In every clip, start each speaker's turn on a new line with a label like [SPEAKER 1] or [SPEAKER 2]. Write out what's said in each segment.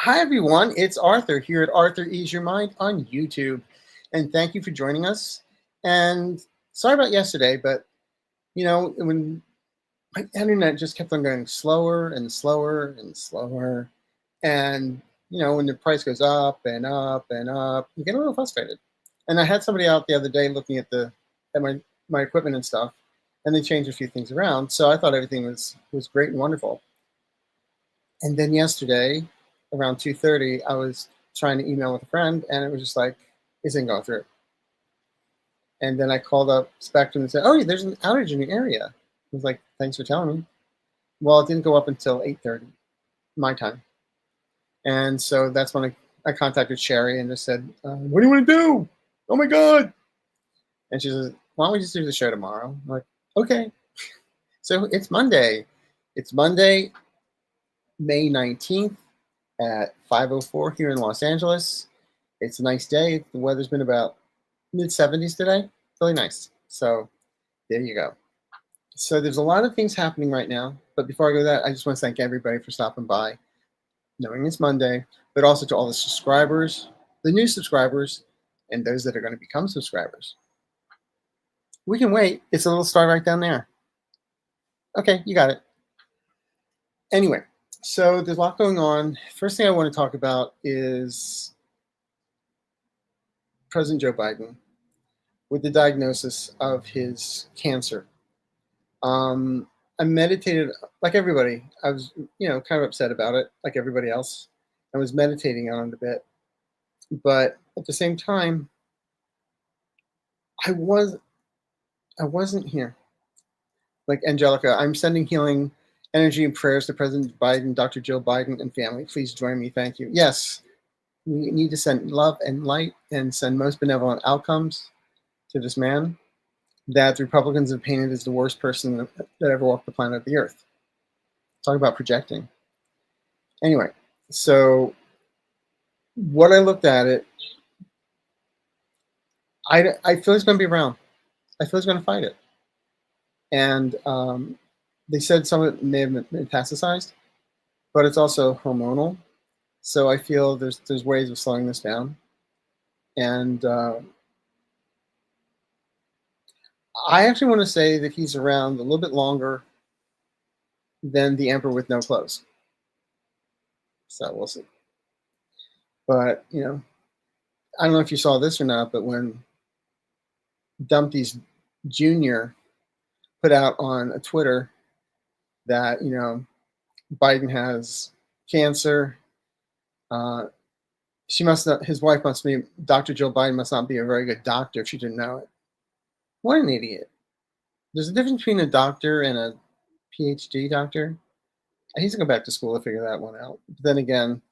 [SPEAKER 1] Hi, everyone. It's Arthur here at Arthur Ease Your Mind on YouTube. And thank you for joining us. And sorry about yesterday, but, when my internet just kept on going slower and slower and slower. And, when the price goes up and up and up, you get a little frustrated. And I had somebody out the other day looking at my equipment and stuff, and they changed a few things around. So I thought everything was great and wonderful. And then yesterday, around 2:30, I was trying to email with a friend, and it was just like, it isn't going through. And then I called up Spectrum and said, oh, there's an outage in your area. I was like, thanks for telling me. Well, it didn't go up until 8:30, my time. And so that's when I contacted Sherry and just said, what do you want to do? Oh, my God. And she says, why don't we just do the show tomorrow? I'm like, okay. So it's Monday. It's Monday, May 19th. At 5:04 here in Los Angeles. It's a nice day. The weather's been about mid-70s today. Really nice. So there you go. So there's a lot of things happening right now. But before I go to that, I just want to thank everybody for stopping by, knowing it's Monday, but also to all the subscribers, the new subscribers, and those that are going to become subscribers. We can wait. It's a little star right down there. Okay, you got it. Anyway. So there's a lot going on. First thing I want to talk about is President Joe Biden with the diagnosis of his cancer. I meditated like everybody. I was, kind of upset about it, like everybody else. I was meditating on it a bit, but at the same time, I wasn't here. Like Angelica, I'm sending healing energy and prayers to President Biden, Dr. Joe Biden, and family. Please join me. Thank you. Yes, we need to send love and light and send most benevolent outcomes to this man that the Republicans have painted as the worst person that ever walked the planet of the earth. Talk about projecting. Anyway, so what I looked at it, I feel he's going to be around. I feel he's going to fight it. And they said some of it may have metastasized, but it's also hormonal. So I feel there's ways of slowing this down. And I actually want to say that he's around a little bit longer than the emperor with no clothes. So we'll see. But, I don't know if you saw this or not, but when Dumpty's Jr. put out on a Twitter that, Biden has cancer. His wife must be, Dr. Joe Biden must not be a very good doctor if she didn't know it. What an idiot. There's a difference between a doctor and a PhD doctor. He needs to go back to school to figure that one out. But then again,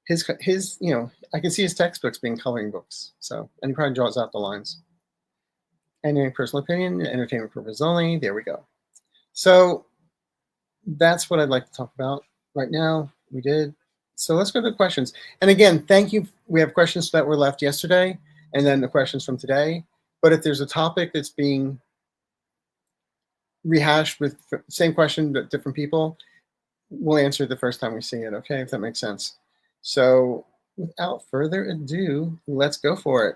[SPEAKER 1] his I can see his textbooks being coloring books. So, and he probably draws out the lines. Anyway, personal opinion, entertainment purpose only. There we go. So that's what I'd like to talk about right now. We did. So let's go to the questions. And again, thank you. We have questions that were left yesterday and then the questions from today. But if there's a topic that's being rehashed with the same question but different people, we'll answer it the first time we see it, okay? If that makes sense. So without further ado, let's go for it.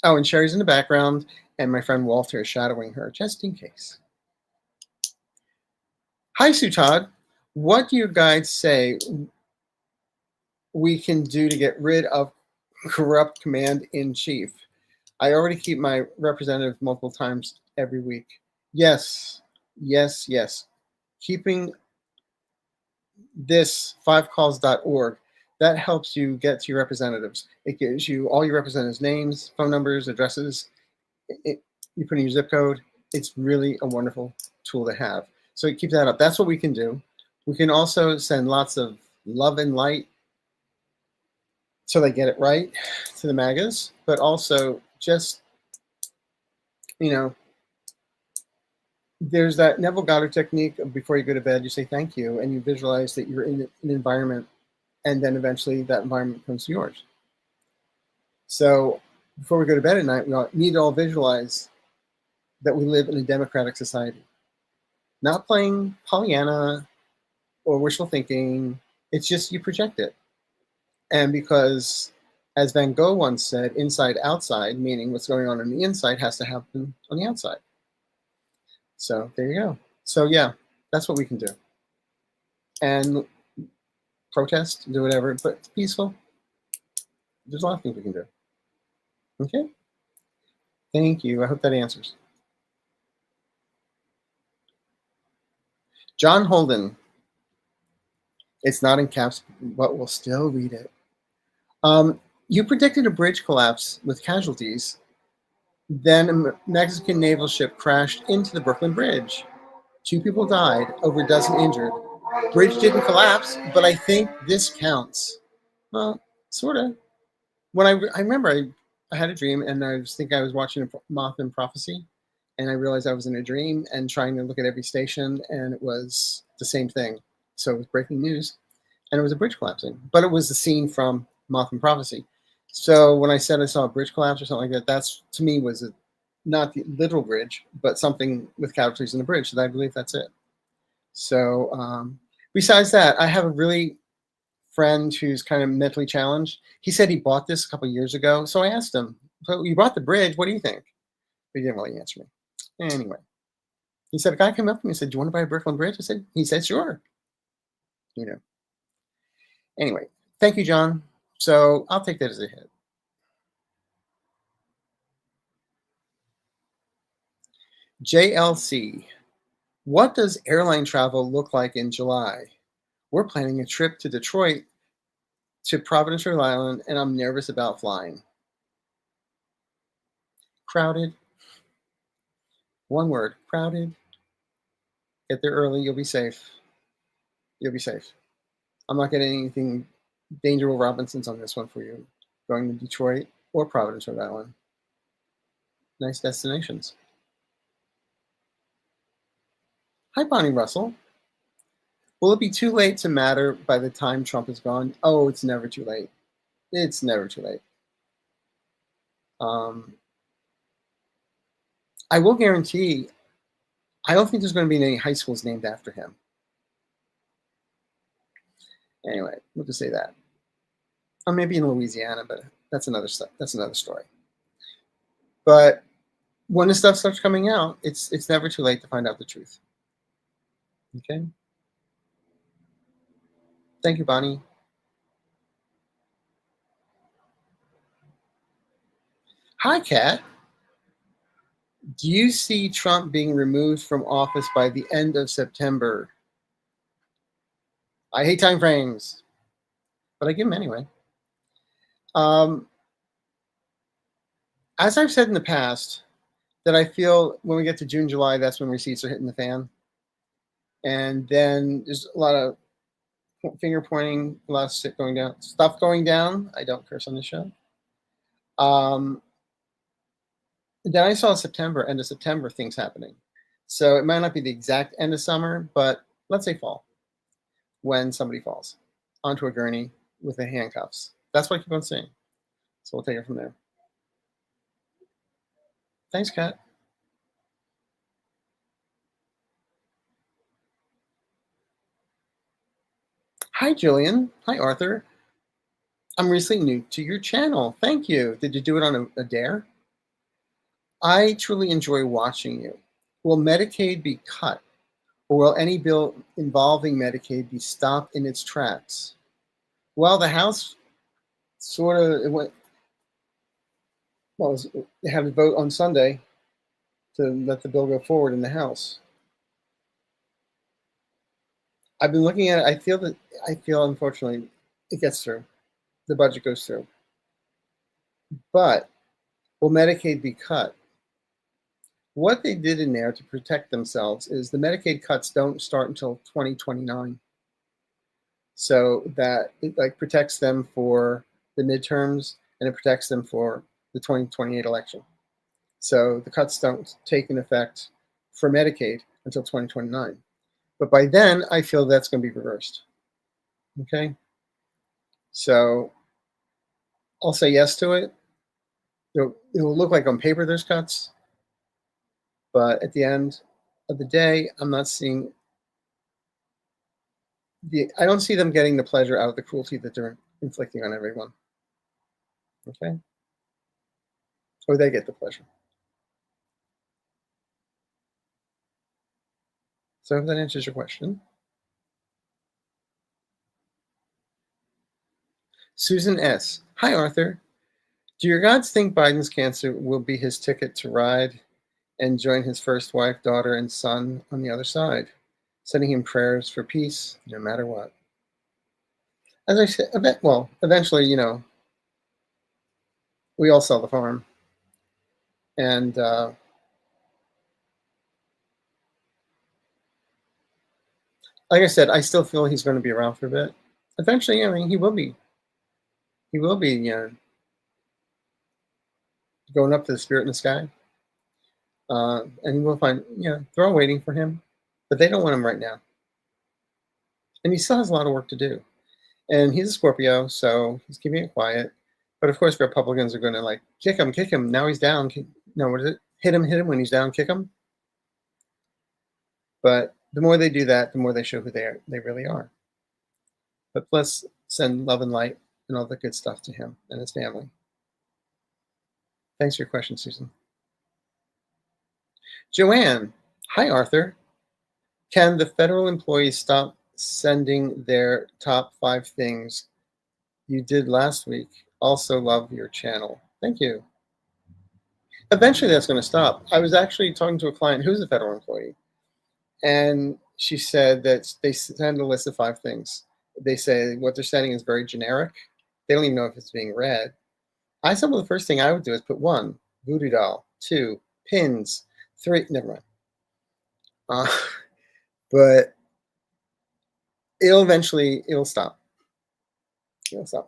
[SPEAKER 1] Oh, and Sherry's in the background, and my friend Walter is shadowing her, just in case. Hi, Sutad. What do your guides say we can do to get rid of corrupt command-in-chief? I already keep my representative multiple times every week. Yes, yes, yes. Keeping this 5calls.org, that helps you get to your representatives. It gives you all your representatives' names, phone numbers, addresses. You put in your zip code. It's really a wonderful tool to have. So keep that up. That's what we can do. We can also send lots of love and light so they get it right to the MAGAs, but also just, there's that Neville Goddard technique of before you go to bed, you say thank you, and you visualize that you're in an environment, and then eventually that environment becomes yours. So before we go to bed at night, we need to all visualize that we live in a democratic society. Not playing Pollyanna or wishful thinking It's just you project it. And because, as Van Gogh once said, inside outside, meaning what's going on the inside has to happen on the outside. So there you go. So yeah, that's what we can do. And protest, do whatever, but it's peaceful. There's a lot of things we can do. Okay? Thank you. I hope that answers. John Holden. It's not in caps, but we'll still read it. You predicted a bridge collapse with casualties. Then a Mexican naval ship crashed into the Brooklyn Bridge. 2 people died, over a dozen injured. Bridge didn't collapse, but I think this counts. Well, sort of. When I remember I had a dream, and I think I was watching Moth and Prophecy, and I realized I was in a dream and trying to look at every station, and it was the same thing. So it was breaking news, and it was a bridge collapsing. But it was the scene from Moth and Prophecy. So when I said I saw a bridge collapse or something like that, that's, to me, was not the literal bridge, but something with casualties in the bridge. So I believe that's it. So besides that, I have a really friend who's kind of mentally challenged. He said he bought this a couple of years ago. So I asked him, so you bought the bridge, what do you think? He didn't really answer me. Anyway, he said, a guy came up to me and said, do you want to buy a Brooklyn Bridge? He said, sure. You know. Anyway, thank you, John. So I'll take that as a hit. JLC. What does airline travel look like in July? We're planning a trip to Detroit to Providence, Rhode Island, and I'm nervous about flying. Crowded. One word, crowded. Get there early, you'll be safe. You'll be safe. I'm not getting anything Danger Will Robinsons on this one for you. Going to Detroit or Providence, Rhode Island. Nice destinations. Hi, Bonnie Russell. Will it be too late to matter by the time Trump is gone? Oh, it's never too late. It's never too late. I will guarantee, I don't think there's going to be any high schools named after him. Anyway, we'll just say that. Or maybe in Louisiana, but that's another story. But when the stuff starts coming out, it's never too late to find out the truth. Okay? Thank you, Bonnie. Hi, Kat. Do you see Trump being removed from office by the end of September? I hate time frames, but I give them anyway. As I've said in the past, that I feel when we get to June, July, that's when receipts are hitting the fan. And then there's a lot of finger pointing, a lot of stuff going down. I don't curse on the show. Then I saw end of September, things happening. So it might not be the exact end of summer, but let's say fall, when somebody falls onto a gurney with the handcuffs. That's what I keep on saying. So we'll take it from there. Thanks, Kat. Hi, Jillian. Hi, Arthur. I'm recently new to your channel. Thank you. Did you do it on a dare? I truly enjoy watching you. Will Medicaid be cut, or will any bill involving Medicaid be stopped in its tracks? Well, the House they had a vote on Sunday to let the bill go forward in the House. I've been looking at it. I feel unfortunately it gets through. The budget goes through. But will Medicaid be cut? What they did in there to protect themselves is the Medicaid cuts don't start until 2029. So that it protects them for the midterms, and it protects them for the 2028 election. So the cuts don't take in effect for Medicaid until 2029. But by then, I feel that's going to be reversed. Okay? So I'll say yes to it. It will look like on paper there's cuts, but at the end of the day, I'm not seeing I don't see them getting the pleasure out of the cruelty that they're inflicting on everyone. Okay? Or they get the pleasure. So if that answers your question. Susan S. Hi, Arthur. Do your gods think Biden's cancer will be his ticket to ride and join his first wife, daughter, and son on the other side, sending him prayers for peace no matter what? As I said, well, eventually, we all sell the farm. And like I said, I still feel he's going to be around for a bit. Eventually, I mean, he will be. He will be, going up to the spirit in the sky. And we'll find, they're all waiting for him, but they don't want him right now. And he still has a lot of work to do. And he's a Scorpio, so he's keeping it quiet. But of course, Republicans are going to kick him. Now he's down. No, what is it? Hit him when he's down, kick him. But the more they do that, the more they show who they really are. But let's send love and light and all the good stuff to him and his family. Thanks for your question, Susan. Joanne, hi, Arthur. Can the federal employees stop sending their top 5 things you did last week? Also love your channel. Thank you. Eventually that's going to stop. I was actually talking to a client who's a federal employee, and she said that they send a list of 5 things. They say what they're sending is very generic. They don't even know if it's being read. I said, well, the first thing I would do is put 1, voodoo doll, 2, pins, 3, never mind. But it'll stop.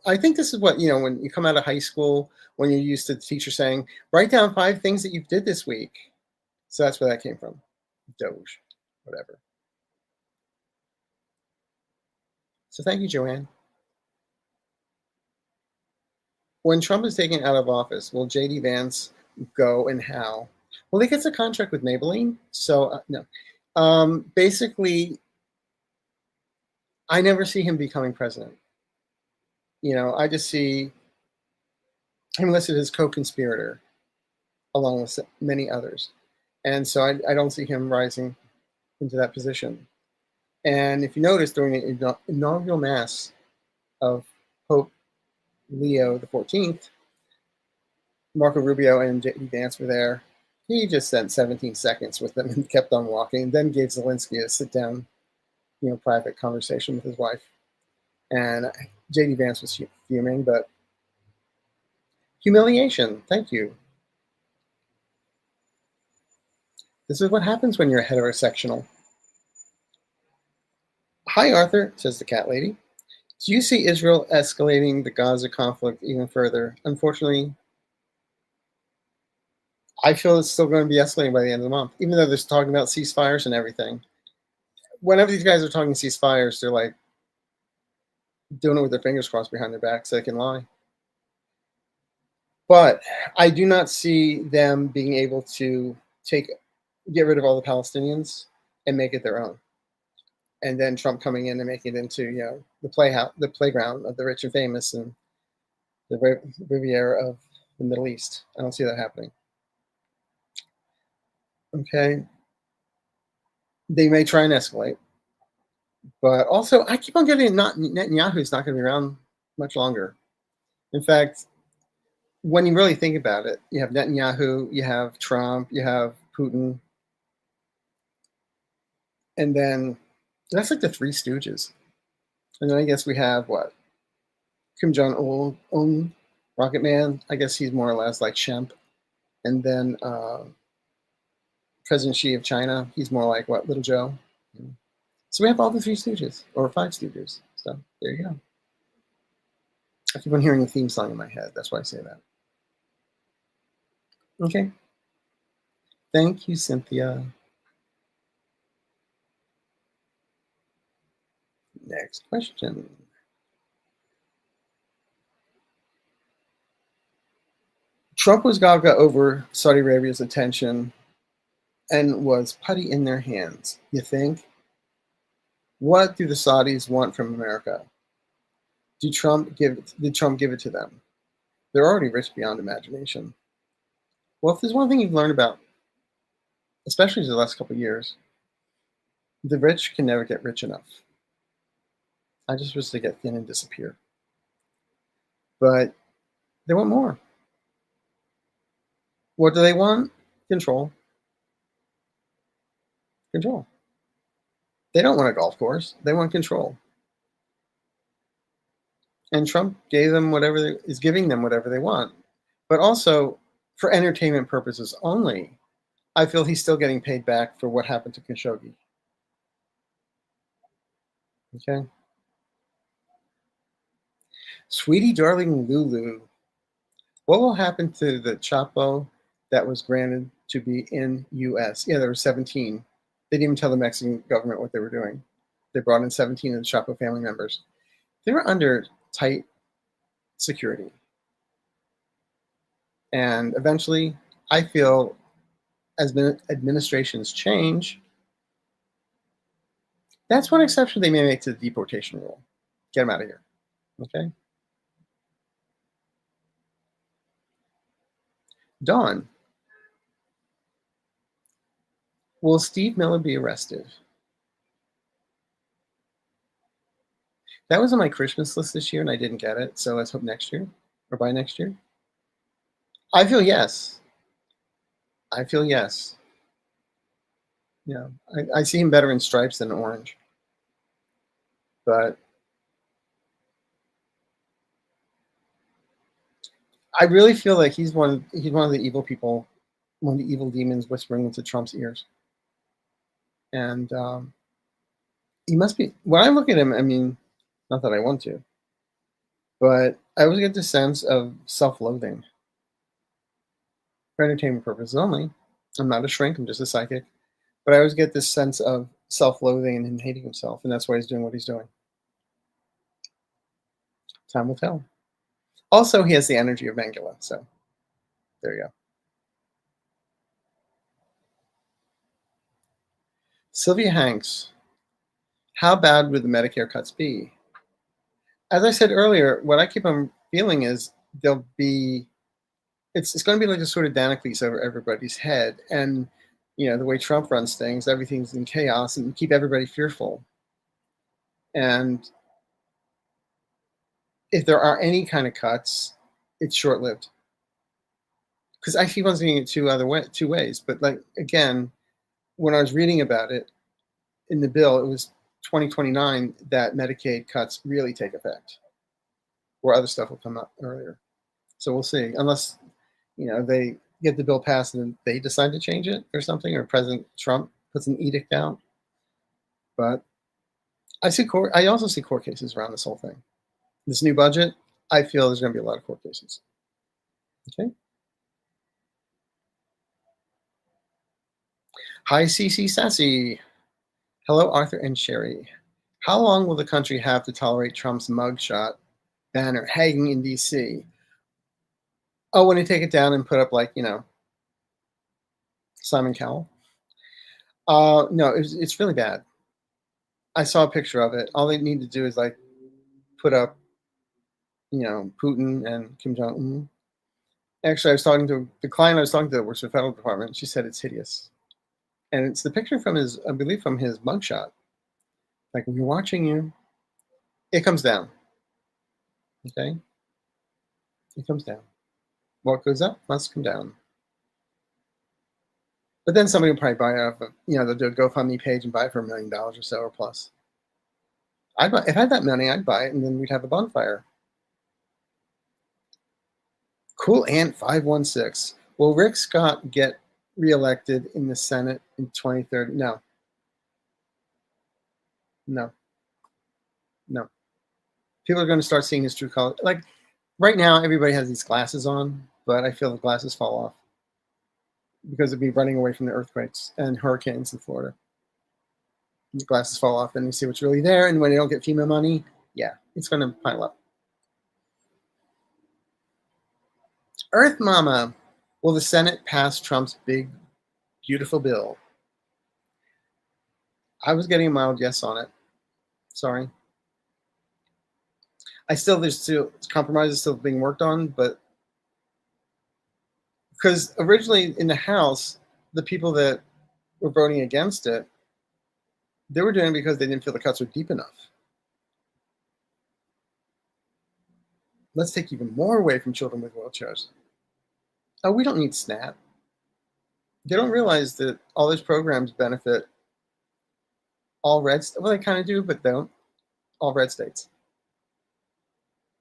[SPEAKER 1] I think this is what, when you come out of high school, when you're used to the teacher saying, write down 5 things that you did this week. So that's where that came from. Doge, whatever. So thank you, Joanne. When Trump is taken out of office, will JD Vance go and how? Well, he gets a contract with Maybelline. So no. Basically, I never see him becoming president. I just see him listed as co-conspirator along with many others. And so I don't see him rising into that position. And if you notice, during the inaugural mass of Pope Leo XIV, Marco Rubio and JD Vance were there. He just spent 17 seconds with them and kept on walking, then gave Zelensky a sit-down, private conversation with his wife. And JD Vance was fuming, but humiliation, thank you. This is what happens when you're heterosexual. Hi, Arthur, says the cat lady. Do you see Israel escalating the Gaza conflict even further? Unfortunately, I feel it's still going to be escalating by the end of the month, even though they're talking about ceasefires and everything. Whenever these guys are talking ceasefires, they're doing it with their fingers crossed behind their back so they can lie. But I do not see them being able to get rid of all the Palestinians and make it their own. And then Trump coming in and making it into, the playground of the rich and famous and the Riviera of the Middle East. I don't see that happening. Okay. They may try and escalate. But also, I keep on getting Netanyahu's not going to be around much longer. In fact, when you really think about it, you have Netanyahu, you have Trump, you have Putin. And then that's like the 3 stooges. And then I guess we have Kim Jong-un, Rocket Man. I guess he's more or less like Shemp. And then President Xi of China, he's more like Little Joe. So we have all the 3 stooges, or 5 stooges. So there you go. I keep on hearing a theme song in my head. That's why I say that. Okay. Thank you, Cynthia. Next question. Trump was gaga over Saudi Arabia's attention and was putty in their hands. You think? What do the Saudis want from America? Did Trump give it to them? They're already rich beyond imagination. Well, if there's one thing you've learned about, especially the last couple of years, the rich can never get rich enough. I just wish they get thin and disappear. But they want more. What do they want? Control. Control. They don't want a golf course. They want control. And Trump is giving them whatever they want. But also, for entertainment purposes only, I feel he's still getting paid back for what happened to Khashoggi. Okay? Sweetie darling Lulu, what will happen to the Chapo that was granted to be in U.S.? Yeah, there were 17. They didn't even tell the Mexican government what they were doing. They brought in 17 of the Chapo family members. They were under tight security. And eventually, I feel as administrations change, that's one exception they may make to the deportation rule. Get them out of here. Okay? Dawn, will Steve Miller be arrested? That was on my Christmas list this year, and I didn't get it. So let's hope next year or by next year. I feel yes. I feel yes. Yeah, I see him better in stripes than orange. But I really feel like he's one of the evil people, one of the evil demons whispering into Trump's ears. And he must be. When I look at him, I mean, not that I want to, but I always get the sense of self-loathing for entertainment purposes only. I'm not a shrink. I'm just a psychic. But I always get this sense of self-loathing and him hating himself, and that's why he's doing what he's doing. Time will tell. Also, he has the energy of Mangala, so there you go. Sylvia Hanks, how bad would the Medicare cuts be? As I said earlier, what I keep on feeling is it's going to be like a sort of Damocles over everybody's head. And, you know, the way Trump runs things, everything's in chaos and keep everybody fearful. And if there are any kind of cuts, it's short-lived. Because I keep on seeing it two ways. But like, again, when I was reading about it in the bill, it was 2029 that Medicaid cuts really take effect, where other stuff will come up earlier. So we'll see, unless, you know, they get the bill passed and then they decide to change it or something, or President Trump puts an edict out. But I also see court cases around this whole thing. This new budget, I feel there's going to be a lot of court cases. Okay. Hi, CC Sassy. Hello, Arthur and Sherry. How long will the country have to tolerate Trump's mugshot banner hanging in D.C.? Oh, when they take it down and put up, like, you know, Simon Cowell? No, it's really bad. I saw a picture of it. All they need to do is, like, put up, you know, Putin and Kim Jong-un. Actually, I was talking to the client I was talking to works for the federal department. She said it's hideous. And it's the picture from his, I believe, from his mugshot. Like, when you're watching you, it comes down. Okay? It comes down. What goes up must come down. But then somebody will probably buy it off of, you know, they'll do a GoFundMe page and buy it for $1 million or so or plus. If I had that money, I'd buy it, and then we'd have a bonfire. Cool Ant 516. Will Rick Scott get reelected in the Senate in 2030? No. No. No. People are going to start seeing his true color. Like, right now, everybody has these glasses on, but I feel the glasses fall off because of me running away from the earthquakes and hurricanes in Florida. The glasses fall off, and you see what's really there. And when they don't get FEMA money, yeah, it's going to pile up. Earth Mama, will the Senate pass Trump's big, beautiful bill? I was getting a mild yes on it. Sorry. There's still compromises still being worked on, but because originally in the House, the people that were voting against it, they were doing it because they didn't feel the cuts were deep enough. Let's take even more away from children with wheelchairs. Oh, we don't need SNAP. They don't realize that all those programs benefit all red states. Well, they kind of do, but don't. All red states.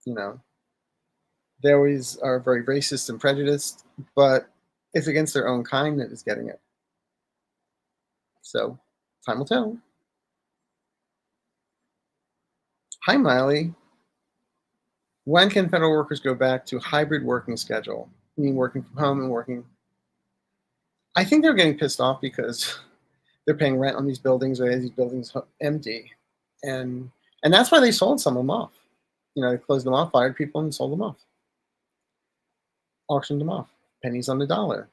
[SPEAKER 1] You know, they always are very racist and prejudiced, but it's against their own kind that is getting it. So, time will tell. Hi, Miley. When can federal workers go back to hybrid working schedule? I mean, working from home and working. I think they're getting pissed off because they're paying rent on these buildings, or these buildings empty, and that's why they sold some of them off. You know, they closed them off, fired people, and sold them off, auctioned them off, pennies on the dollar.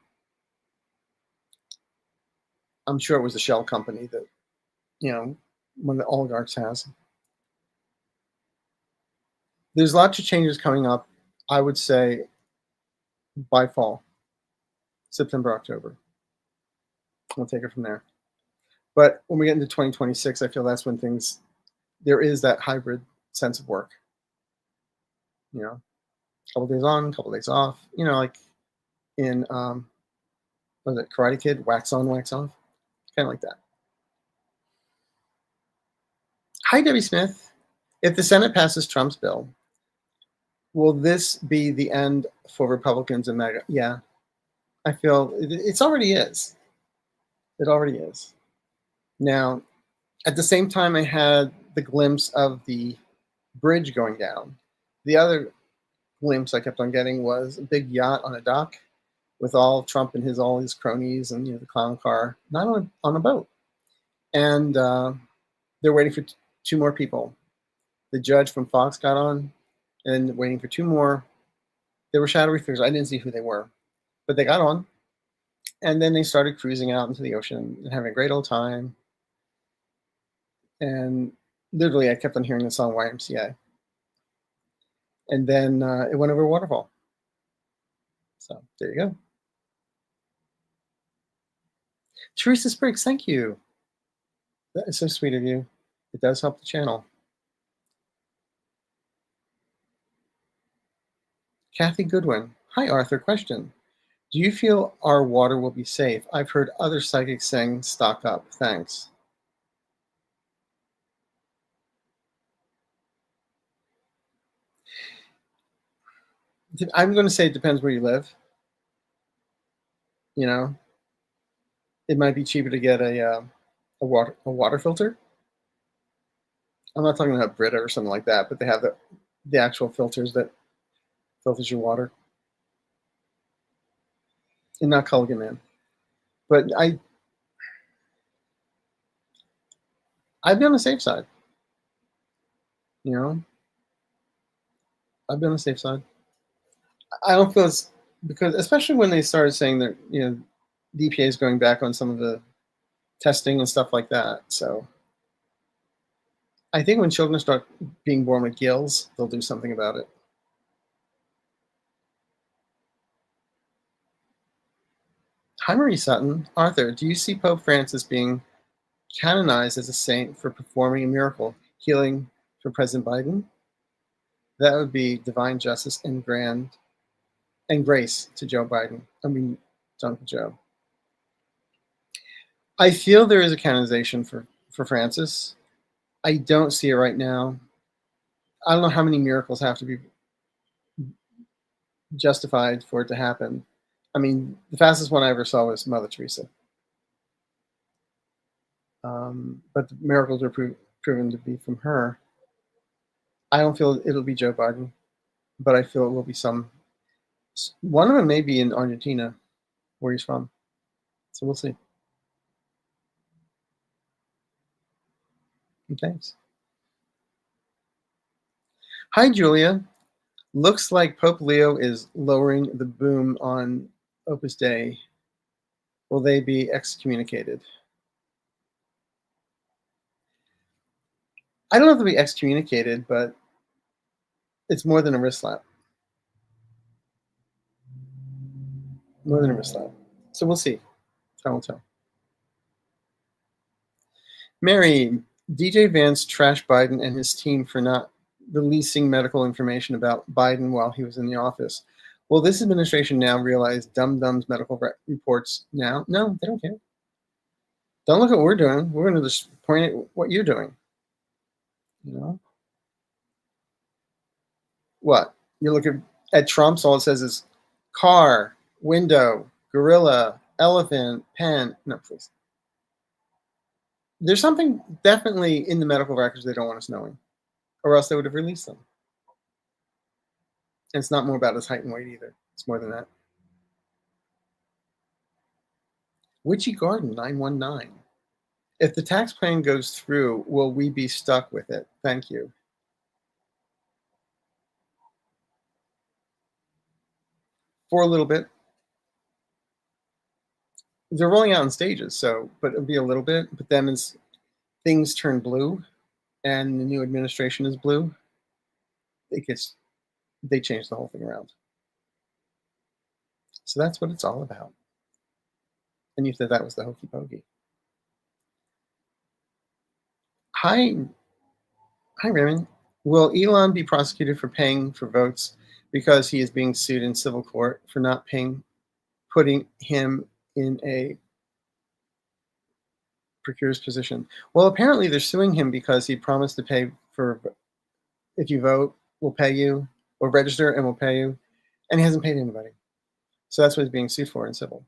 [SPEAKER 1] I'm sure it was a shell company that, you know, one of the oligarchs has. There's lots of changes coming up. I would say by fall, September, October. We'll take it from there. But when we get into 2026, I feel that's when there is that hybrid sense of work. You know, a couple days on, a couple days off. You know, like in what was it, Karate Kid, wax on, wax off, kind of like that. Hi, Debbie Smith. If the Senate passes Trump's bill, will this be the end for Republicans and MAGA? Yeah, I feel it already is. It already is. Now, at the same time, I had the glimpse of the bridge going down. The other glimpse I kept on getting was a big yacht on a dock with all Trump and all his cronies and, you know, the clown car, not on a boat. And they're waiting for two more people. The judge from Fox got on, and waiting for two more. They were shadowy figures. I didn't see who they were, but they got on. And then they started cruising out into the ocean and having a great old time. And literally, I kept on hearing the song YMCA. And then it went over a waterfall. So there you go. Teresa Spriggs, thank you. That is so sweet of you. It does help the channel. Kathy Goodwin. Hi, Arthur. Question. Do you feel our water will be safe? I've heard other psychics saying stock up. Thanks. I'm going to say it depends where you live. You know, it might be cheaper to get a water filter. I'm not talking about Brita or something like that, but they have the actual filters that filters your water, and not Culligan Man. But I'd be on the safe side. You know, I'd be on the safe side. I don't feel it's because, especially when they started saying that, you know, the EPA is going back on some of the testing and stuff like that. So I think when children start being born with gills, they'll do something about it. Hi, Marie Sutton. Arthur, do you see Pope Francis being canonized as a saint for performing a miracle, healing for President Biden? That would be divine justice and grace to Joe Biden. I mean, Uncle Joe. I feel there is a canonization for Francis. I don't see it right now. I don't know how many miracles have to be justified for it to happen. I mean, the fastest one I ever saw was Mother Teresa. But the miracles are proven to be from her. I don't feel it'll be Joe Biden, but I feel it will be one of them may be in Argentina, where he's from. So we'll see. And thanks. Hi, Julia. Looks like Pope Leo is lowering the boom on Opus Dei. Will they be excommunicated? I don't have to be excommunicated, but it's more than a wrist slap. More than a wrist slap. So we'll see. Time will tell. Mary, DJ Vance trashed Biden and his team for not releasing medical information about Biden while he was in the office. Will this administration now realize dum-dums medical reports now? No, they don't care. Don't look at what we're doing. We're going to just point at what you're doing. You know? What? You look at Trump's, all it says is car, window, gorilla, elephant, pen. No, please. There's something definitely in the medical records they don't want us knowing, or else they would have released them. And it's not more about his height and weight either. It's more than that. Witchy Garden 919. If the tax plan goes through, will we be stuck with it? Thank you. For a little bit. They're rolling out in stages, but it'll be a little bit. But then as things turn blue and the new administration is blue, they change the whole thing around. So that's what it's all about. And you said that was the hokey pokey. Hi, Raymond. Will Elon be prosecuted for paying for votes because he is being sued in civil court for not putting him in a precarious position? Well, apparently they're suing him because he promised to pay for, if you vote, we'll pay you, or register and we'll pay you, and he hasn't paid anybody. So that's what he's being sued for in civil.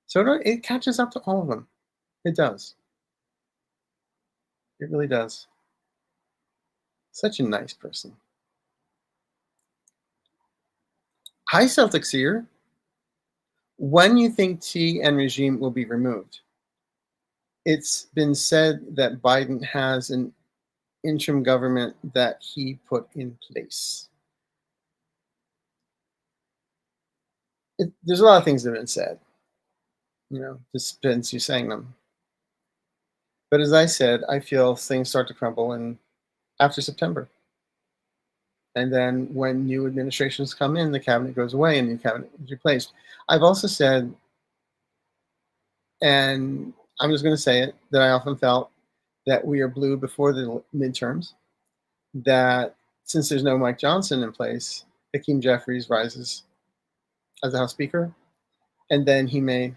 [SPEAKER 1] So it catches up to all of them. It does. It really does. Such a nice person. Hi, Celtic Seer. When you think T and regime will be removed? It's been said that Biden has an interim government that he put in place. There's a lot of things that have been said. Just depends who's saying them. But as I said, I feel things start to crumble after September. And then when new administrations come in, the cabinet goes away and the new cabinet is replaced. I've also said, and I'm just going to say it, that I often felt that we are blue before the midterms, that since there's no Mike Johnson in place, Hakeem Jeffries rises as the House Speaker, and then he may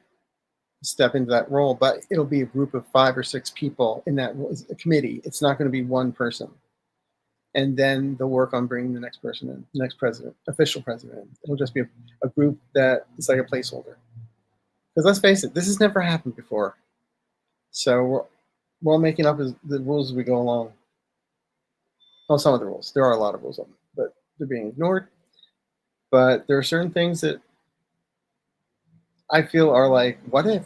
[SPEAKER 1] step into that role, but it'll be a group of 5 or 6 people in that committee. It's not going to be one person. And then they'll work on bringing the next person in, the next president, official president. It'll just be a group that is like a placeholder. Because let's face it, this has never happened before. So we're all making up the rules as we go along. Well, some of the rules. There are a lot of rules, but they're being ignored. But there are certain things that I feel are like, what if?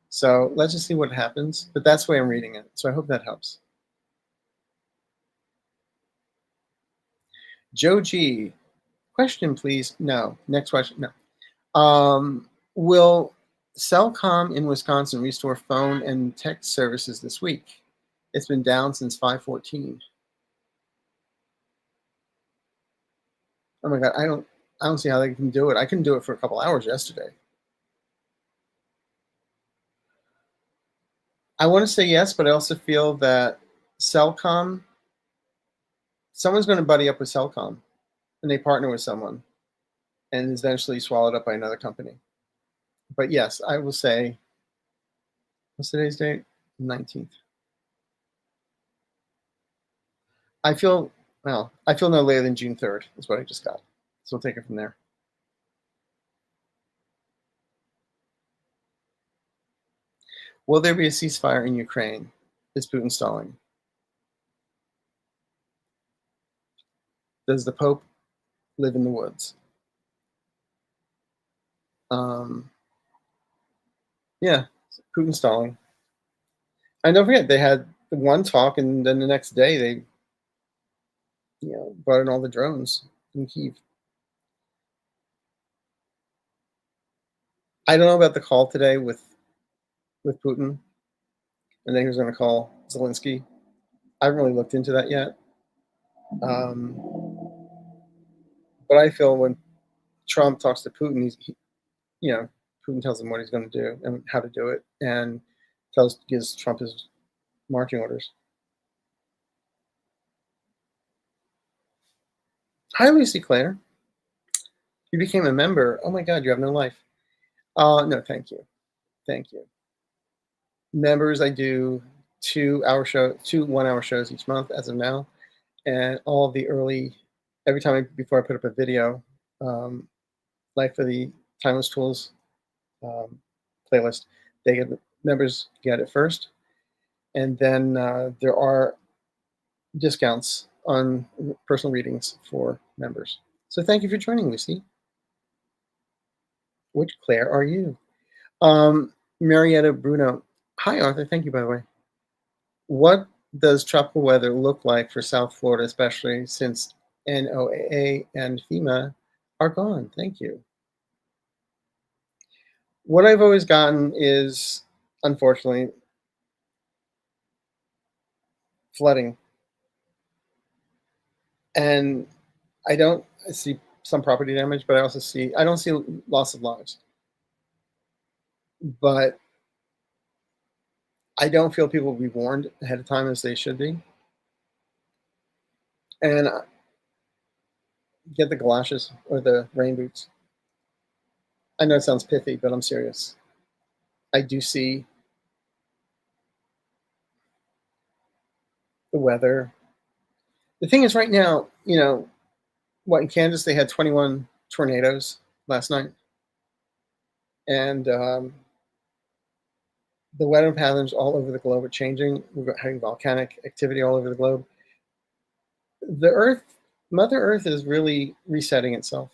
[SPEAKER 1] So let's just see what happens. But that's the way I'm reading it. So I hope that helps. Joe G. Question, please. No. Next question. No. Will Cellcom in Wisconsin restore phone and text services this week? It's been down since 5/14. Oh my God, I don't see how they can do it. I couldn't do it for a couple hours yesterday. I want to say yes, but I also feel that Cellcom, someone's going to buddy up with Cellcom, and they partner with someone, and is eventually swallowed up by another company. But yes, I will say, what's today's date? 19th. I feel no later than June 3rd is what I just got. So we'll take it from there. Will there be a ceasefire in Ukraine? Is Putin stalling? Does the Pope live in the woods? Yeah, Putin stalling. And don't forget, they had the one talk, and then the next day they, brought in all the drones in Kyiv. I don't know about the call today with Putin, and then he was going to call Zelensky. I haven't really looked into that yet. But I feel when Trump talks to Putin, Putin tells him what he's going to do and how to do it, and gives Trump his marching orders. Hi, Lucy Claire. You became a member. Oh my God, you have no life. No, thank you. Thank you. Members, I do 2 1-hour shows each month as of now. And all of the every time before I put up a video, like for the Timeless Tools playlist, members get it first. And then there are discounts on personal readings for members. So thank you for joining, Lucy. Which Claire are you? Marietta Bruno. Hi, Arthur. Thank you, by the way. What does tropical weather look like for South Florida, especially since NOAA and FEMA are gone? Thank you. What I've always gotten is, unfortunately, flooding. And I see some property damage, but I don't see loss of lives. But I don't feel people will be warned ahead of time as they should be. And get the galoshes or the rain boots. I know it sounds pithy, but I'm serious. I do see the weather. The thing is, right now, in Kansas, they had 21 tornadoes last night. And the weather patterns all over the globe are changing. We're having volcanic activity all over the globe. Mother Earth is really resetting itself.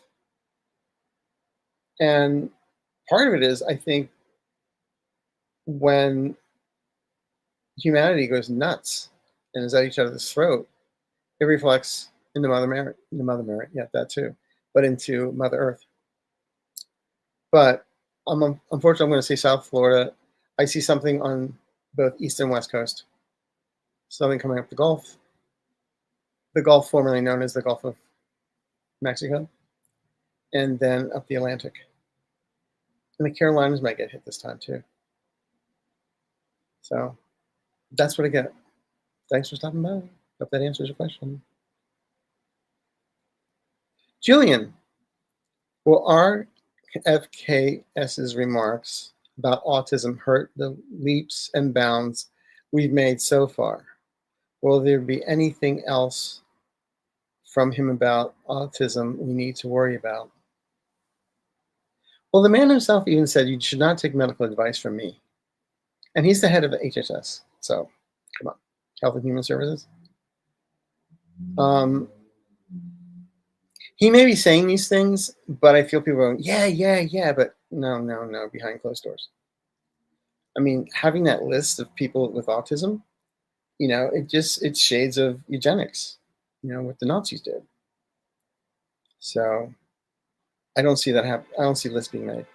[SPEAKER 1] And part of it is, I think, when humanity goes nuts and is at each other's throat, it reflects into Mother Mary, yeah, that too, but into Mother Earth. But unfortunately, I'm going to say South Florida. I see something on both East and West Coast. Something coming up the Gulf formerly known as the Gulf of Mexico, and then up the Atlantic. And the Carolinas might get hit this time too. So that's what I get. Thanks for stopping by. Hope that answers your question. Jillian, will RFKS's remarks about autism hurt the leaps and bounds we've made so far? Will there be anything else from him about autism we need to worry about? Well, the man himself even said you should not take medical advice from me. And he's the head of the HHS. So, come on, Health and Human Services. He may be saying these things, but I feel people are going, yeah, but no, behind closed doors. I mean, having that list of people with autism, it's shades of eugenics, what the Nazis did. So I don't see that happen. I don't see lists being made.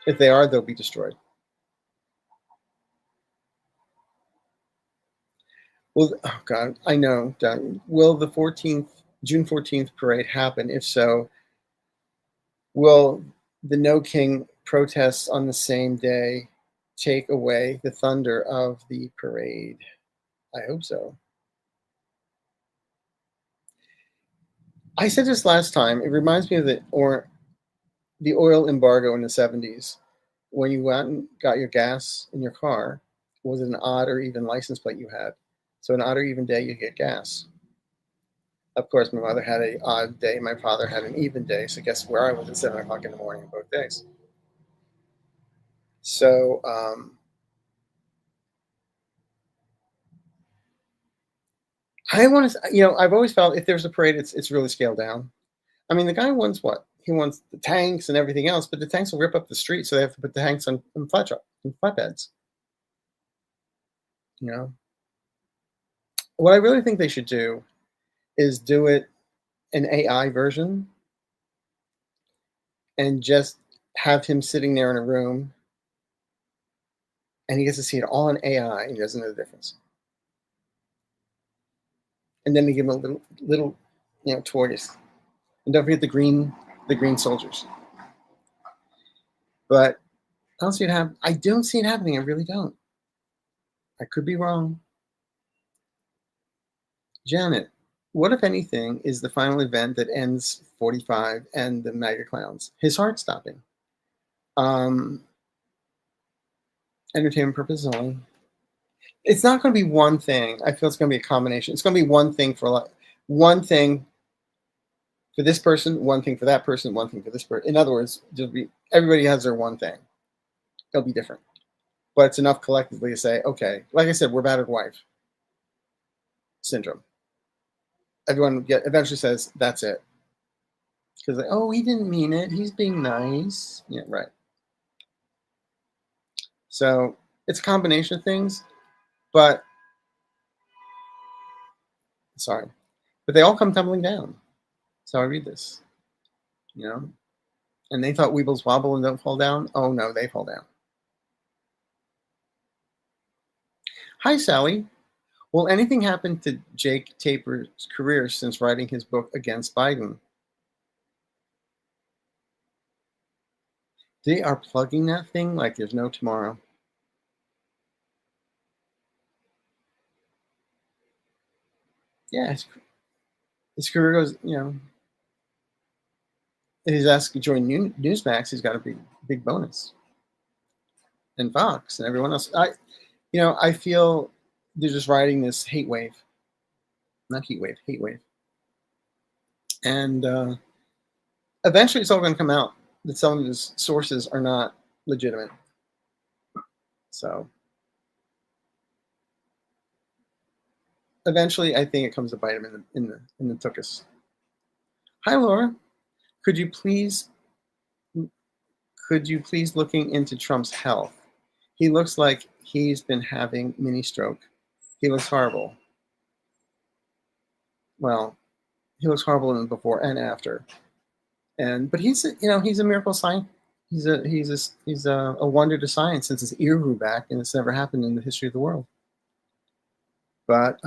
[SPEAKER 1] If they are, they'll be destroyed. Well, oh God, I know. Will the June 14th parade happen? If so, will the No King protests on the same day take away the thunder of the parade? I hope so. I said this last time. It reminds me of the oil embargo in the 70s. When you went and got your gas in your car, was it an odd or even license plate you had? So an odd or even day, you get gas. Of course, my mother had an odd day. My father had an even day. So guess where I was at 7 o'clock in the morning both days. So I want to, I've always felt if there's a parade, it's really scaled down. I mean, the guy wants what? He wants the tanks and everything else, but the tanks will rip up the street, so they have to put the tanks on flatbeds. What I really think they should do is do it an AI version and just have him sitting there in a room and he gets to see it all in AI and he doesn't know the difference. And then they give them a little, toys. And don't forget the green soldiers. But I don't see it happen. I don't see it happening. I really don't. I could be wrong. Janet, what, if anything, is the final event that ends 45 and the MAGA clowns? His heart stopping. Entertainment purposes only. It's not going to be one thing. I feel it's going to be a combination. It's going to be one thing for one thing for this person, one thing for that person, one thing for this person. In other words, everybody has their one thing. It'll be different. But it's enough collectively to say, okay, like I said, we're battered wife syndrome. Everyone eventually says, that's it. Because, oh, he didn't mean it. He's being nice. Yeah, right. So it's a combination of things, but they all come tumbling down. So I read this, and they thought weebles wobble and don't fall down. Oh no, they fall down. Hi, Sally. Will anything happen to Jake Taper's career since writing his book against Biden? They are plugging that thing like there's no tomorrow. Yeah, his career goes, if he's asked to join Newsmax, he's got a big bonus. And Fox and everyone else. I feel they're just riding this hate wave. Not heat wave, hate wave. And eventually it's all going to come out that some of his sources are not legitimate. So eventually I think it comes to bite him in the tuchus. Hi, Laura. Could you please looking into Trump's health? He looks like he's been having mini stroke. He looks horrible. Well, he looks horrible in the before and after. But he's a miracle scientist. He's a wonder to science since his ear grew back, and it's never happened in the history of the world. But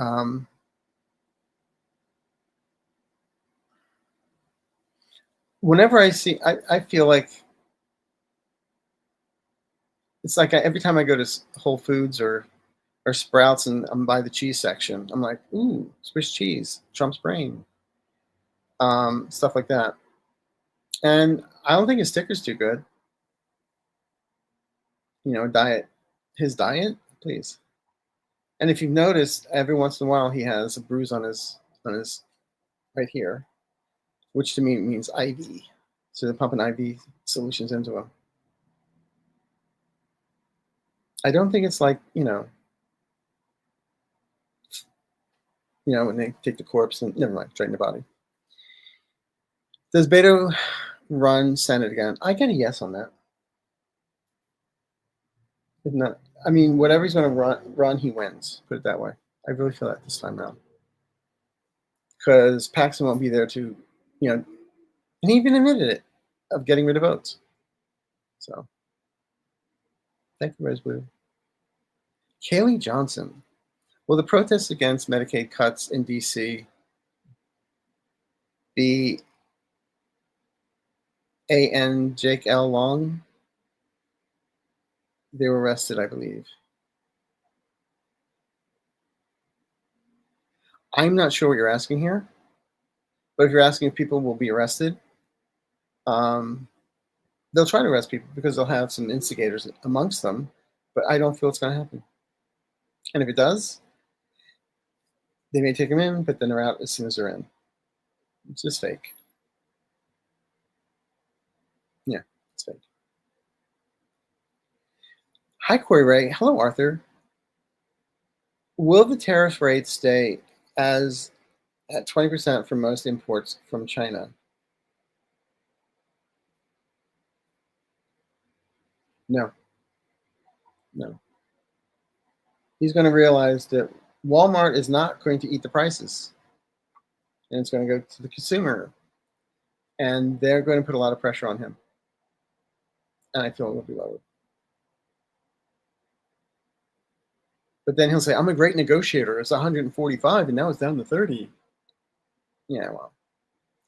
[SPEAKER 1] whenever I see, I feel like it's like every time I go to Whole Foods or Sprouts and I'm by the cheese section, I'm like, ooh, Swiss cheese, Trump's brain, stuff like that. And I don't think his sticker's too good. His diet, please. And if you've noticed, every once in a while he has a bruise on his right here, which to me means IV. So they're pumping IV solutions into him. I don't think it's like, when they take the corpse and never mind, straighten the body. Does Beto run Senate again? I get a yes on that. If not, I mean, whatever he's going to run, he wins. Put it that way. I really feel that this time around. Because Paxton won't be there to, and he even admitted it, of getting rid of votes. So, thank you, Rose Blue. Kaylee Johnson. Will the protests against Medicaid cuts in D.C. be A.N. Jake L. Long? They were arrested, I believe. I'm not sure what you're asking here, but if you're asking if people will be arrested, they'll try to arrest people because they'll have some instigators amongst them, but I don't feel it's going to happen. And if it does, they may take them in, but then they're out as soon as they're in. It's just fake. Yeah, it's fake. Hi, Corey Ray. Hello, Arthur. Will the tariff rate stay at 20% for most imports from China? No. He's going to realize that Walmart is not going to eat the prices, and it's going to go to the consumer, and they're going to put a lot of pressure on him, and I feel it will be lowered. But then he'll say, I'm a great negotiator. It's 145 and now it's down to 30. Yeah, well,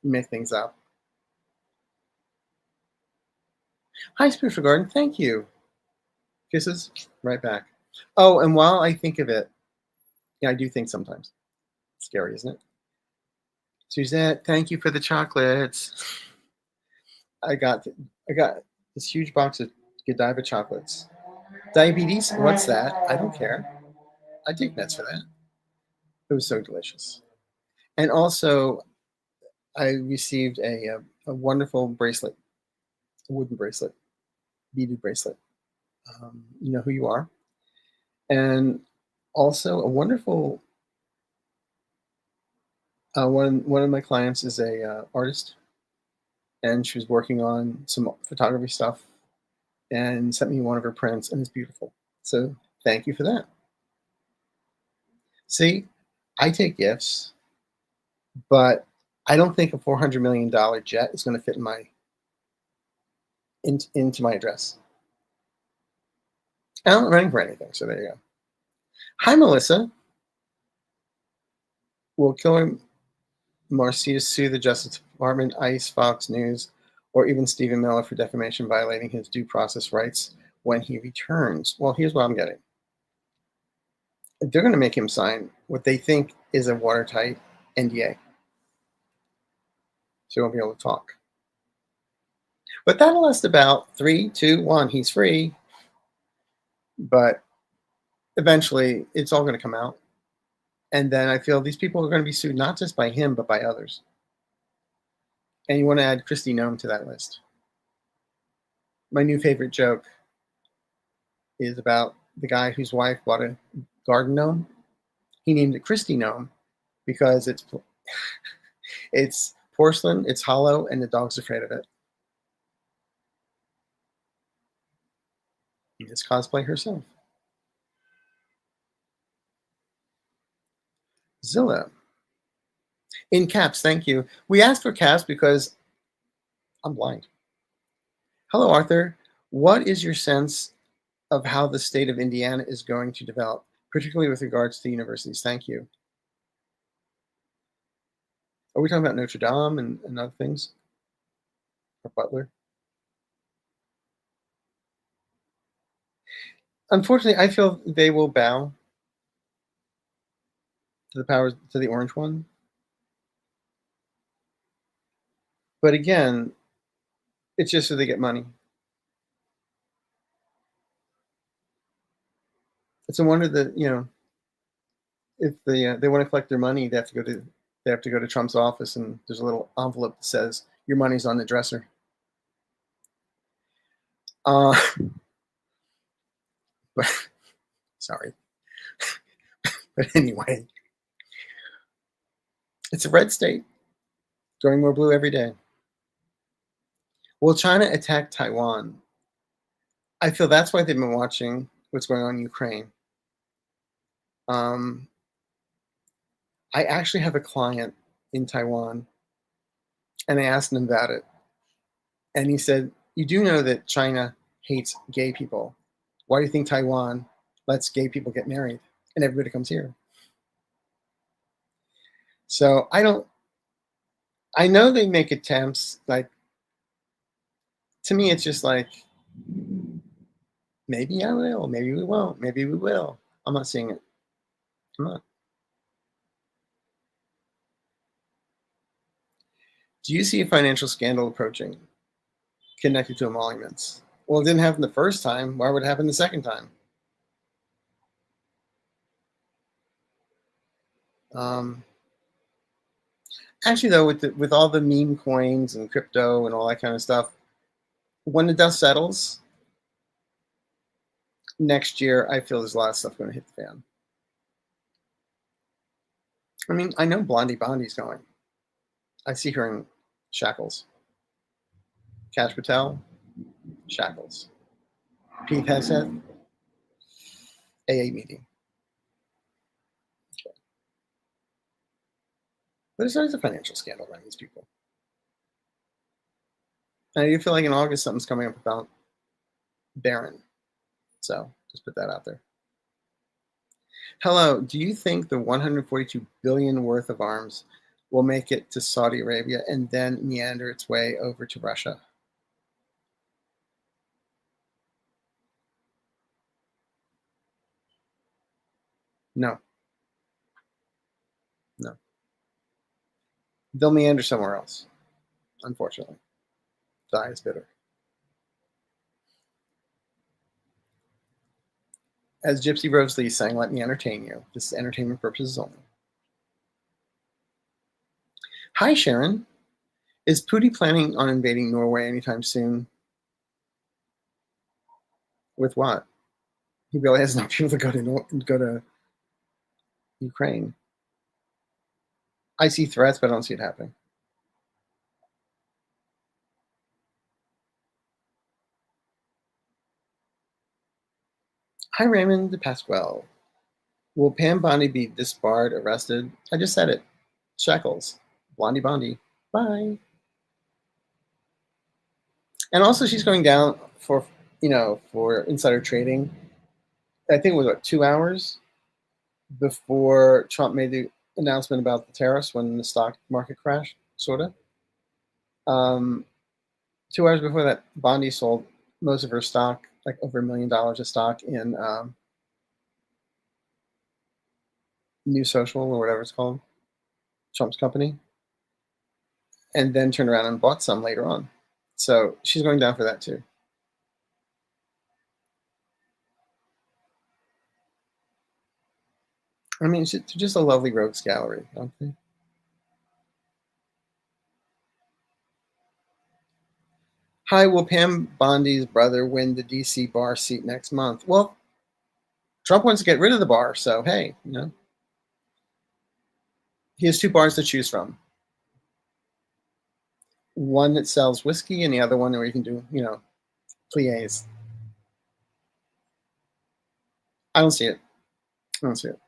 [SPEAKER 1] you make things up. Hi, Spiritual Garden. Thank you. Kisses right back. Oh, and while I think of it, yeah, I do think sometimes. Scary, isn't it? Suzette, thank you for the chocolates. I got this huge box of Godiva chocolates. Diabetes, what's that? I don't care. I take meds for that. It was so delicious. And also, I received a wonderful bracelet, a wooden bracelet, beaded bracelet. You know who you are. And also a wonderful, one of my clients is a artist, and she was working on some photography stuff and sent me one of her prints, and it's beautiful. So thank you for that. See, I take gifts, but I don't think a $400 million jet is going to fit into my address. I'm not running for anything, so there you go. Hi, Melissa. Will Killer Marcia sue the Justice Department, ICE, Fox News, or even Stephen Miller for defamation violating his due process rights when he returns? Well, here's what I'm getting. They're going to make him sign what they think is a watertight NDA. So he won't be able to talk. But that'll last about 3, 2, 1. He's free. But eventually, it's all going to come out. And then I feel these people are going to be sued not just by him, but by others. And you want to add Kristi Noem to that list. My new favorite joke is about the guy whose wife bought a garden gnome. He named it Kristi Noem because it's porcelain, it's hollow, and the dog's afraid of it. It's cosplay herself. Zilla. In caps, thank you. We asked for caps because I'm blind. Hello, Arthur. What is your sense of how the state of Indiana is going to develop, particularly with regards to universities? Thank you. Are we talking about Notre Dame and other things? Or Butler? Unfortunately, I feel they will bow to the powers, to the orange one. But again, it's just so they get money. It's a wonder that, you know, if they want to collect their money, they have to go to Trump's office, and there's a little envelope that says your money's on the dresser. But sorry. But anyway, it's a red state, growing more blue every day. Will China attack Taiwan? I feel that's why they've been watching what's going on in Ukraine. I actually have a client in Taiwan, and I asked him about it. And he said, you do know that China hates gay people. Why do you think Taiwan lets gay people get married and everybody comes here? So I know they make attempts. Like, to me, it's just like, maybe I will, maybe we won't, maybe we will. I'm not seeing it. I'm not. Do you see a financial scandal approaching connected to emoluments? Well, it didn't happen the first time. Why would it happen the second time? Actually, though, with all the meme coins and crypto and all that kind of stuff, when the dust settles next year, I feel there's a lot of stuff going to hit the fan. I mean, I know Blondie Bondi's going. I see her in shackles. Cash Patel, shackles. Pete Heseth, AA meeting. Okay. But there's always a financial scandal around these people. And I do feel like in August something's coming up about Barron. So just put that out there. Hello, do you think the 142 billion worth of arms will make it to Saudi Arabia and then meander its way over to Russia? No, no. They'll meander somewhere else, unfortunately. The eye is bitter. As Gypsy Rose Lee sang, let me entertain you. This is entertainment purposes only. Hi, Sharon. Is Putin planning on invading Norway anytime soon? With what? He really has enough people to go to Ukraine. I see threats, but I don't see it happening. Hi, Raymond de Pasquale. Will Pam Bondi be disbarred, arrested? I just said it. Shekels. Blondie Bondi. Bye. And also, she's going down for insider trading. I think it was 2 hours before Trump made the announcement about the tariffs when the stock market crashed, sort of. 2 hours before that, Bondi sold most of her stock, like over $1 million of stock in New Social or whatever it's called, Trump's company, and then turned around and bought some later on. So she's going down for that too. I mean, it's just a lovely rogues gallery, don't they? Hi, will Pam Bondi's brother win the DC bar seat next month? Well, Trump wants to get rid of the bar, so hey, he has 2 bars to choose from. One that sells whiskey and the other one where you can do, pliés. I don't see it. I don't see it.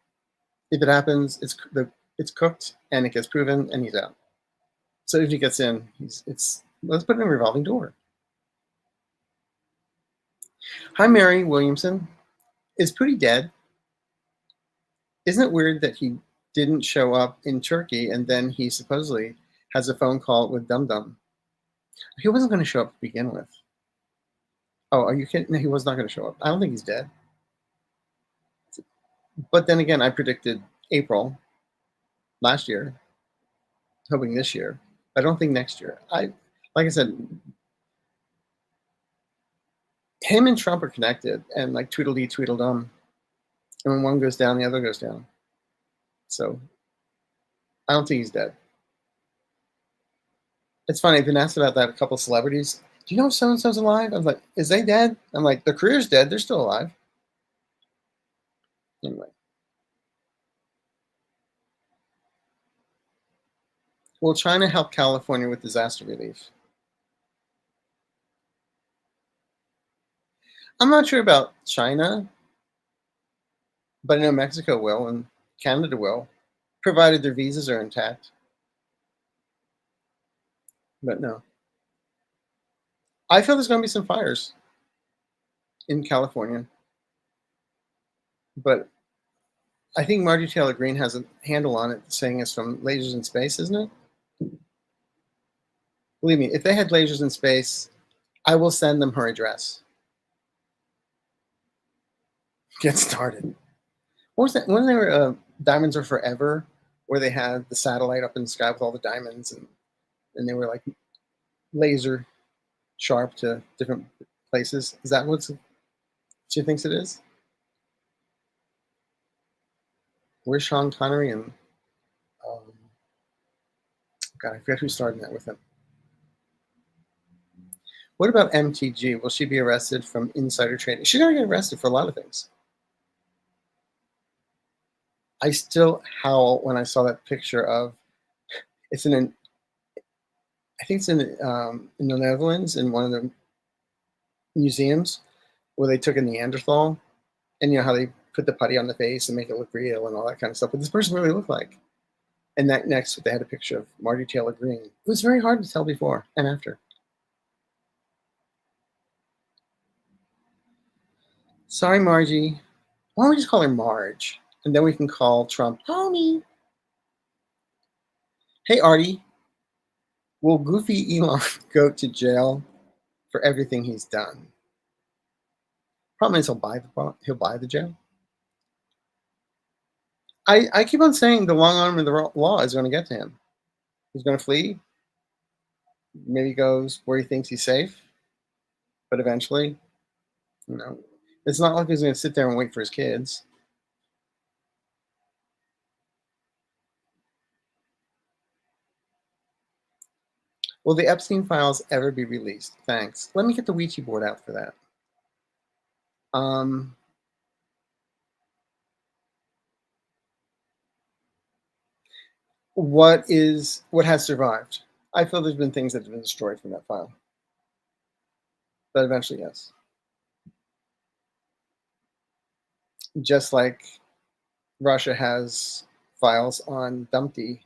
[SPEAKER 1] If it happens, it's cooked and it gets proven and he's out. So if he gets in, let's put it in a revolving door. Hi, Mary Williamson. Is Pootie dead? Isn't it weird that he didn't show up in Turkey and then he supposedly has a phone call with Dum Dum? He wasn't going to show up to begin with. Oh, are you kidding? No, he was not going to show up. I don't think he's dead. But then again, I predicted April last year, hoping this year. I don't think next year. Like I said, him and Trump are connected and like Tweedledee, Tweedledum. And when one goes down, the other goes down. So I don't think he's dead. It's funny, I've been asked about that a couple of celebrities. Do you know if so-and-so's alive? I'm like, is they dead? I'm like, their career's dead. They're still alive. Anyway. Will China help California with disaster relief? I'm not sure about China, but I know Mexico will and Canada will, provided their visas are intact. But no. I feel there's going to be some fires in California. But I think Margie Taylor Greene has a handle on it, saying it's from lasers in space, isn't it? Believe me, if they had lasers in space, I will send them her address. Get started. What was that? When they were Diamonds Are Forever, where they had the satellite up in the sky with all the diamonds, and they were like laser sharp to different places. Is that what she thinks it is? Where's Sean Connery and God, I forget who started that with him. What about MTG? Will she be arrested from insider trading? She's going to get arrested for a lot of things. I still howl when I saw that picture of it's I think it's in the Netherlands in one of the museums where they took a Neanderthal, and you know how they put the putty on the face and make it look real and all that kind of stuff. But this person really looked like. And that next, they had a picture of Margie Taylor Greene. It was very hard to tell before and after. Sorry, Margie. Why don't we just call her Marge? And then we can call Trump homie. Hey, Artie, will Goofy Elon go to jail for everything he's done? Problem is he'll buy the jail. I keep on saying the long arm of the law is going to get to him. He's going to flee. Maybe he goes where he thinks he's safe. But eventually, it's not like he's going to sit there and wait for his kids. Will the Epstein files ever be released? Thanks. Let me get the Ouija board out for that. What has survived? I feel there's been things that have been destroyed from that file. But eventually, yes. Just like Russia has files on Dumpty.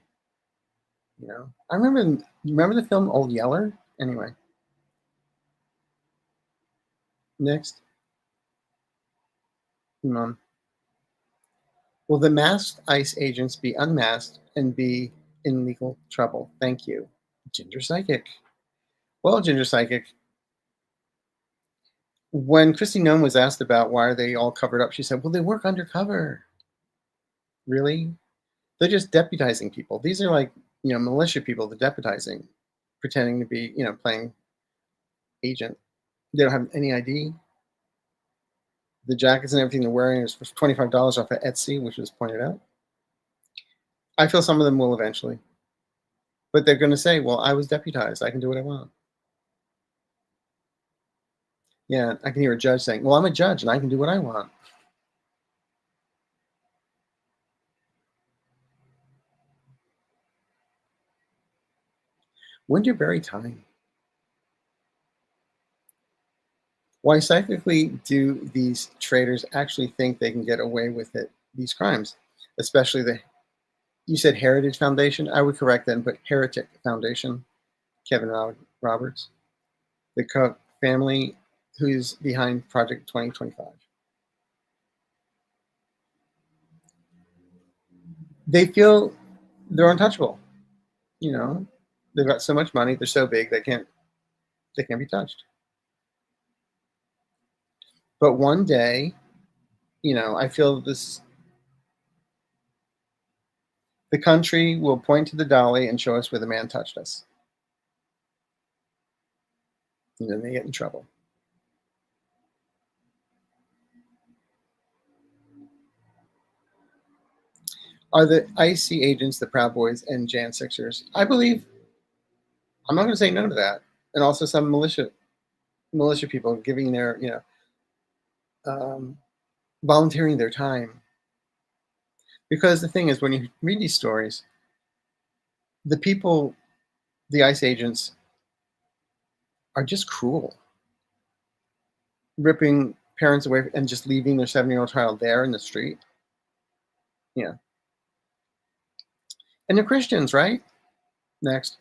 [SPEAKER 1] I remember the film Old Yeller? Anyway. Next. Will the masked ICE agents be unmasked and be in legal trouble? Thank you. Ginger Psychic. Well, Ginger Psychic, when Kristi Noem was asked about why are they all covered up, she said, well, they work undercover. Really? They're just deputizing people. These are like, militia people, the deputizing, pretending to be, playing agent. They don't have any ID. The jackets and everything they're wearing is for $25 off of Etsy, which was pointed out. I feel some of them will eventually. But they're going to say, well, I was deputized. I can do what I want. Yeah, I can hear a judge saying, well, I'm a judge and I can do what I want. When'd you bury time? Why psychically do these traitors actually think they can get away with it, these crimes? Especially you said Heritage Foundation? I would correct that and put Heretic Foundation, Kevin Roberts, the Cook family who's behind Project 2025. They feel they're untouchable. They've got so much money, they're so big, they can't be touched. But one day, I feel the country will point to the dolly and show us where the man touched us. And then they get in trouble. Are the IC agents the Proud Boys and Jan Sixers? I believe, I'm not going to say none of that. And also some militia people giving their, volunteering their time. Because the thing is, when you read these stories, the people, the ICE agents, are just cruel. Ripping parents away and just leaving their 7-year-old child there in the street. Yeah. And they're Christians, right? Next.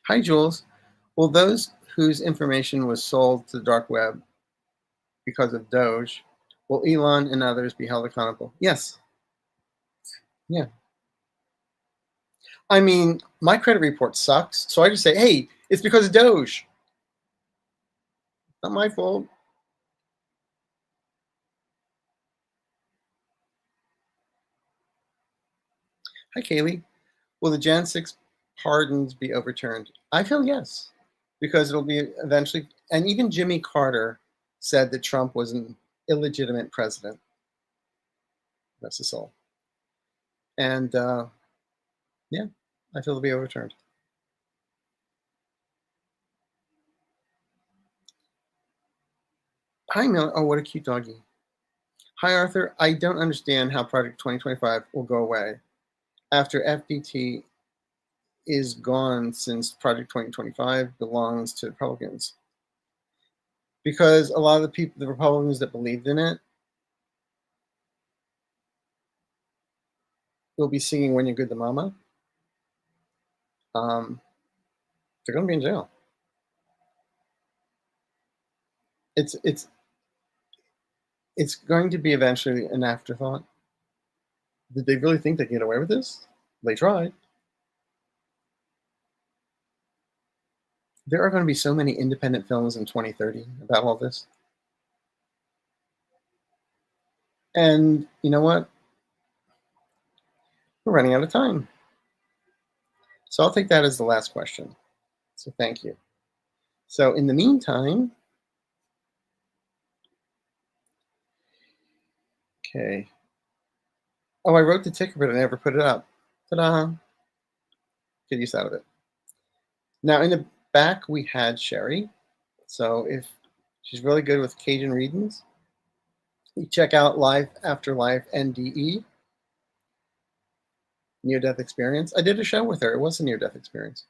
[SPEAKER 1] Hi, Jules. Will those whose information was sold to the dark web because of Doge, will Elon and others be held accountable? Yes. Yeah. I mean, my credit report sucks, so I just say, hey, it's because of Doge. Not my fault. Hi, Kaylee. Will the Jan 6 pardons be overturned? I feel yes, because it'll be eventually, and even Jimmy Carter said that Trump was an illegitimate president. That's his soul. And yeah, I feel it'll be overturned. Hi, Mel. Oh, what a cute doggy. Hi, Arthur. I don't understand how Project 2025 will go away after FDT is gone, since Project 2025 belongs to Republicans. Because a lot of the Republicans that believed in it, will be singing "When You're Good to Mama." They're going to be in jail. It's it's going to be eventually an afterthought. Did they really think they could get away with this? They tried. There are going to be so many independent films in 2030 about all this. And you know what? We're running out of time. So I'll take that as the last question. So thank you. So in the meantime, okay. Oh, I wrote the ticker, but I never put it up. Ta-da! Get use out of it. Now in the back, we had Sherry. So if she's really good with Cajun readings, you check out Life After Life NDE, Near-Death Experience. I did a show with her. It was a near-death experience.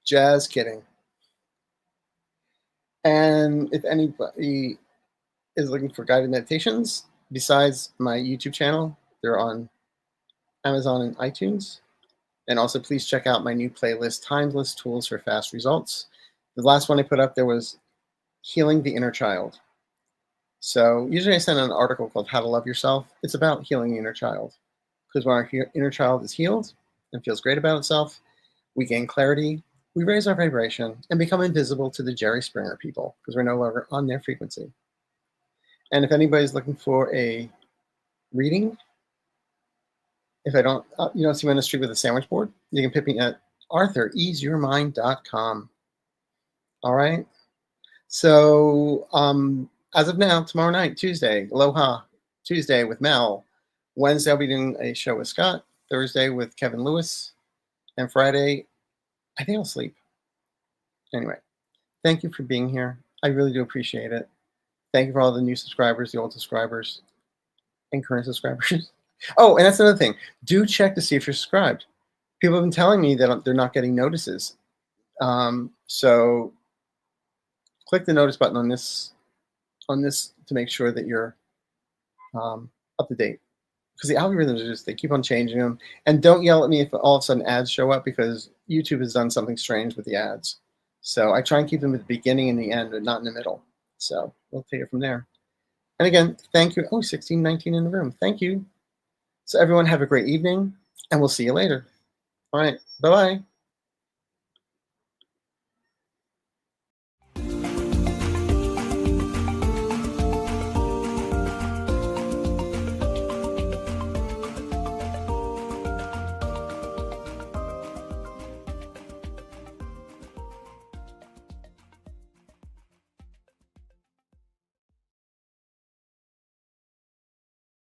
[SPEAKER 1] Just kidding. And if anybody is looking for guided meditations, besides my YouTube channel, they're on Amazon and iTunes. And also please check out my new playlist, Timeless Tools for Fast Results. The last one I put up there was Healing the Inner Child. So usually I send an article called How to Love Yourself. It's about healing the inner child. Because when our inner child is healed and feels great about itself, we gain clarity, we raise our vibration, and become invisible to the Jerry Springer people because we're no longer on their frequency. And if anybody's looking for a reading, if I don't, you don't see me on the street with a sandwich board, you can pick me at arthureaseyourmind.com. All right. So as of now, tomorrow night, Tuesday, Aloha Tuesday with Mel. Wednesday, I'll be doing a show with Scott. Thursday with Kevin Lewis. And Friday, I think I'll sleep. Anyway, thank you for being here. I really do appreciate it. Thank you for all the new subscribers, the old subscribers, and current subscribers. Oh, and that's another thing. Do check to see if you're subscribed. People have been telling me that they're not getting notices. So click the notice button on this to make sure that you're up to date. Because the algorithms are just, they keep on changing them. And don't yell at me if all of a sudden ads show up, because YouTube has done something strange with the ads. So I try and keep them at the beginning and the end, but not in the middle. So we'll take it from there. And again, thank you. Oh, 1619 in the room. Thank you. So everyone have a great evening, and we'll see you later. All right. Bye-bye.